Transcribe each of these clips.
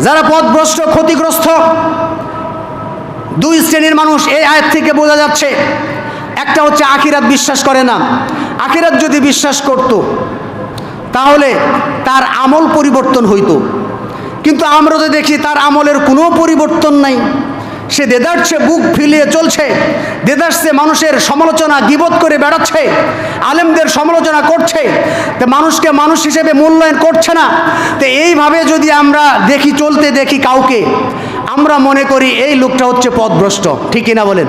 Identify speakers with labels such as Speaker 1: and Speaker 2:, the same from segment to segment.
Speaker 1: যারা পথভ্রষ্ট ক্ষতিগ্রস্ত, দুই শ্রেণীর মানুষ এই আয়াত থেকে বোঝা যাচ্ছে। একটা হচ্ছে আখিরাত বিশ্বাস করে না। আখিরাত যদি বিশ্বাস করত তাহলে তার আমল পরিবর্তন হইতো, কিন্তু আমরা তো দেখি তার আমলের কোনো পরিবর্তন নাই। সে দেদারছে, বুক ফিলিয়ে চলছে, দেদারছে, মানুষের সমালোচনা গীবত করে বেড়াচ্ছে, আলেমদের সমালোচনা করছে, তো মানুষকে মানুষ হিসেবে মূল্যায়ন করছে না। তো এইভাবে যদি আমরা দেখি, চলতে দেখি কাউকে, আমরা মনে করি এই লোকটা হচ্ছে পথভ্রষ্ট। ঠিক কিনা বলেন?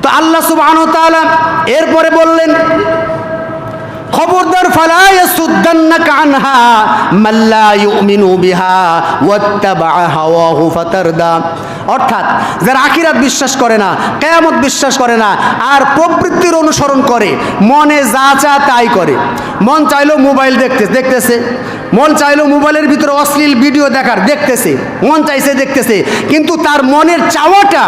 Speaker 1: তো আল্লাহ সুবহানাহু ওয়া তাআলা এরপরে বললেন, খবরদার, ফালা ইয়াসুদ্দান্নাকা আনহা মান লা ইউমিনু বিহা ওয়াত্তাবা হাওয়াহু ফাতারদা। অর্থাৎ যারা আখিরাত বিশ্বাস করে না, কিয়ামত বিশ্বাস করে না, আর প্রবৃত্তির অনুসরণ করে, মনে যা চা তাই করে। মন চাইলো মোবাইল দেখতেছে, মন চাইলো মোবাইলের ভিতরে অশ্লীল ভিডিও দেখতেছে, মন চাইছে দেখতেছে, কিন্তু তার মনের চাওয়াটা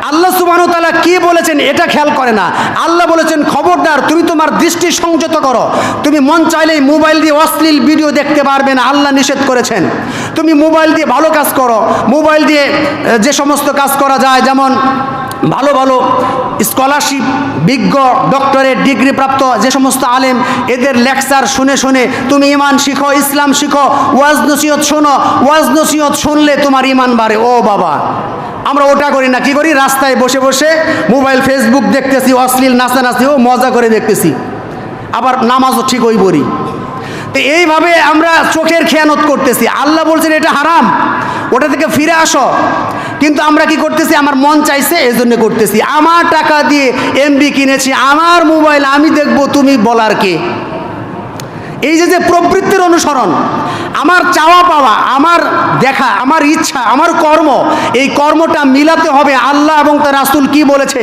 Speaker 1: আল্লাহ সুবহানাহু ওয়া তাআলা কি বলেছেন এটা খেয়াল করে না। আল্লাহ বলেছেন, খবরদার, তুমি তোমার দৃষ্টি সংযত করো। তুমি মন চাইলেই মোবাইল দিয়ে অশ্লীল ভিডিও দেখতে পারবে না, আল্লাহ নিষেধ করেছেন। তুমি মোবাইল দিয়ে ভালো কাজ করো। মোবাইল দিয়ে যে সমস্ত কাজ করা যায়, যেমন ভালো ভালো স্কলারশিপ, বিজ্ঞ, ডক্টরেট ডিগ্রি প্রাপ্ত যে সমস্ত আলেম, এদের লেকচার শুনে শুনে তুমি ইমান শিখো, ইসলাম শিখো, ওয়াজ নসিহত শোনো। ওয়াজ নসিহত শুনলে তোমার ইমান বাড়ে। ও বাবা, আমরা ওটা করি না। কি করি? রাস্তায় বসে বসে মোবাইল, ফেসবুক দেখতেছি, অশ্লীল নাচানাচি, ও মজা করে দেখতেছি, আবার নামাজও ঠিক ওই পড়ি। তো এইভাবে আমরা চোখের খেয়ানত করতেছি। আল্লাহ বলছেন এটা হারাম, ওটা থেকে ফিরে আসো। কিন্তু আমরা কি করতেছি? আমার মন চাইছে এজন্য করতেছি, আমার টাকা দিয়ে এমবি কিনেছি, আমার মোবাইল আমি দেখবো, তুমি বলার কে? এই যে প্রবৃত্তির অনুসরণ, আমার চাওয়া পাওয়া, আমার দেখা, আমার ইচ্ছা, আমার কর্ম, এই কর্মটা মিলাতে হবে আল্লাহ এবং তার রাসূল কি বলেছে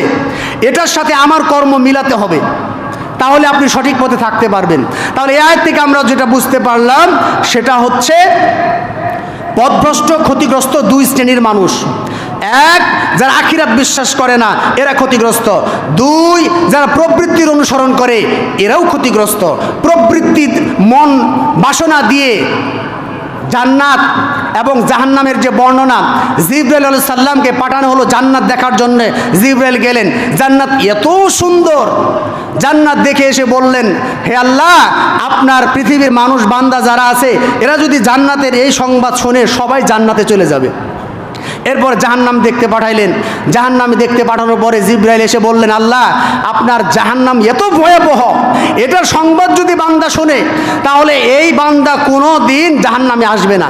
Speaker 1: এটার সাথে আমার কর্ম মিলাতে হবে, তাহলে আপনি সঠিক পথে থাকতে পারবেন। তাহলে এই আয়াত থেকে আমরা যেটা বুঝতে পারলাম সেটা হচ্ছে পথভ্রষ্ট ক্ষতিগ্রস্ত দুই শ্রেণীর মানুষ। এক, যারা আখিরাত বিশ্বাস করে না, এরা ক্ষতিগ্রস্ত। দুই, যারা প্রবৃত্তির অনুসরণ করে, এরাও ক্ষতিগ্রস্ত। প্রবৃত্তির মন বাসনা দিয়ে জান্নাত এবং জাহান্নামের যে বর্ণনা, জিবরাইল আলাইহিস সালামকে পাঠানো হলো জান্নাত দেখার জন্য। জিবরাইল গেলেন, জান্নাত এত সুন্দর, জান্নাত দেখে এসে বললেন, হে আল্লাহ, আপনার পৃথিবীর মানুষ বান্দা যারা আছে, এরা যদি জান্নাতের এই সংবাদ শোনে, সবাই জান্নাতে চলে যাবে। এরপর জাহান্নাম দেখতে পাঠাইলেন। জাহান্নামে দেখতে পাঠানোর পরে জিবরাইল এসে বললেন, আল্লাহ, আপনার জাহান্নাম এত ভয়াবহ, এটার সংবাদ যদি বান্দা শোনে, তাহলে এই বান্দা কোনো দিন জাহান্নামে আসবে না।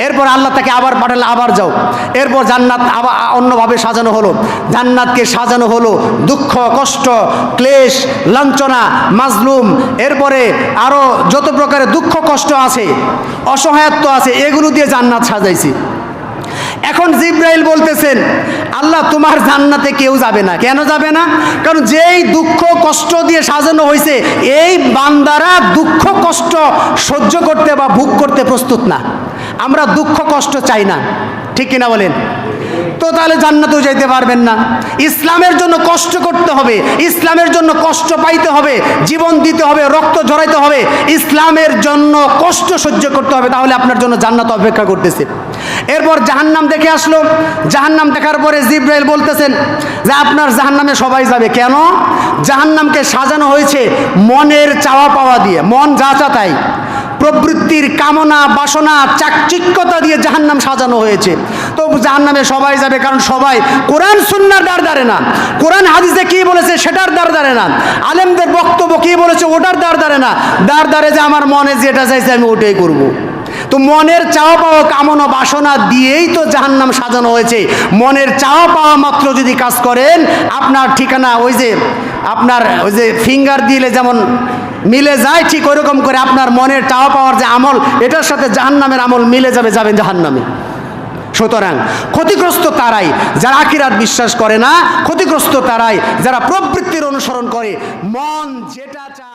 Speaker 1: এরপর আল্লাহ তাকে আবার পাঠালেন, আবার যাও। এরপর জান্নাত আবার অন্যভাবে সাজানো হলো। জান্নাতকে সাজানো হলো দুঃখ, কষ্ট, ক্লেশ, লাঞ্ছনা, মাজলুম, এরপরে আরও যত প্রকারের দুঃখ কষ্ট আছে, অসহায়ত্ব আছে, এগুলো দিয়ে জান্নাত সাজাইছি। এখন জিবরাইল বলতেছেন, আল্লাহ, তোমার জান্নাতে কেউ যাবে না। কেন যাবে না? কারণ যেই দুঃখ কষ্ট দিয়ে সাজানো হয়েছে, এই বান্দারা দুঃখ কষ্ট সহ্য করতে বা ভোগ করতে প্রস্তুত না। আমরা দুঃখ কষ্ট চাই না, ঠিক কিনা বলেন? তো তাহলে জান্নাতেও যাইতে পারবেন না। ইসলামের জন্য কষ্ট করতে হবে, ইসলামের জন্য কষ্ট পাইতে হবে, জীবন দিতে হবে, রক্ত ঝরাইতে হবে, ইসলামের জন্য কষ্ট সহ্য করতে হবে, তাহলে আপনার জন্য জান্নাত অপেক্ষা করতেছে। এরপর জাহান্নাম দেখে আসলো। জাহান্নাম দেখার পরে জিবরাইল বলতেছেন যে আপনার জাহান্নামে সবাই যাবে। কেন? জাহান্নামকে সাজানো হয়েছে মনের চাওয়া পাওয়া দিয়ে, মন যা চা তাই, প্রবৃত্তির কামনা বাসনা চাকচিক্যতা দিয়ে জাহান্নাম সাজানো হয়েছে। তো জাহান্নামে সবাই যাবে, কারণ সবাই কোরআন সুন্নাহর দ্বার ধারে না, কোরআন হাদিসে কি বলেছে সেটার দ্বার ধারে না, আলেমদের বক্তব্য কি বলেছে ওটার দ্বার ধারে না, দ্বার ধারে যে আমার মনে যেটা চাইছে আমি ওটাই করব। তো মনের চাওয়া পাওয়া কামনা বাসনা দিয়েই তো জাহান্নাম সাজানো হয়েছে। মনের চাওয়া পাওয়া মাত্র যদি কাজ করেন, আপনার ঠিকানা ওই যে ফিঙ্গার দিলে যেমন মিলে যায়, ঠিক ওইরকম করে আপনার মনের চাওয়া পাওয়ার যে আমল, এটার সাথে জাহান্নামের আমল মিলে যাবে, যাবেন জাহান্নামে। সুতরাং ক্ষতিগ্রস্ত তারাই যারা আখিরাত বিশ্বাস করে না, ক্ষতিগ্রস্ত তারাই যারা প্রবৃত্তির অনুসরণ করে, মন যেটা চায়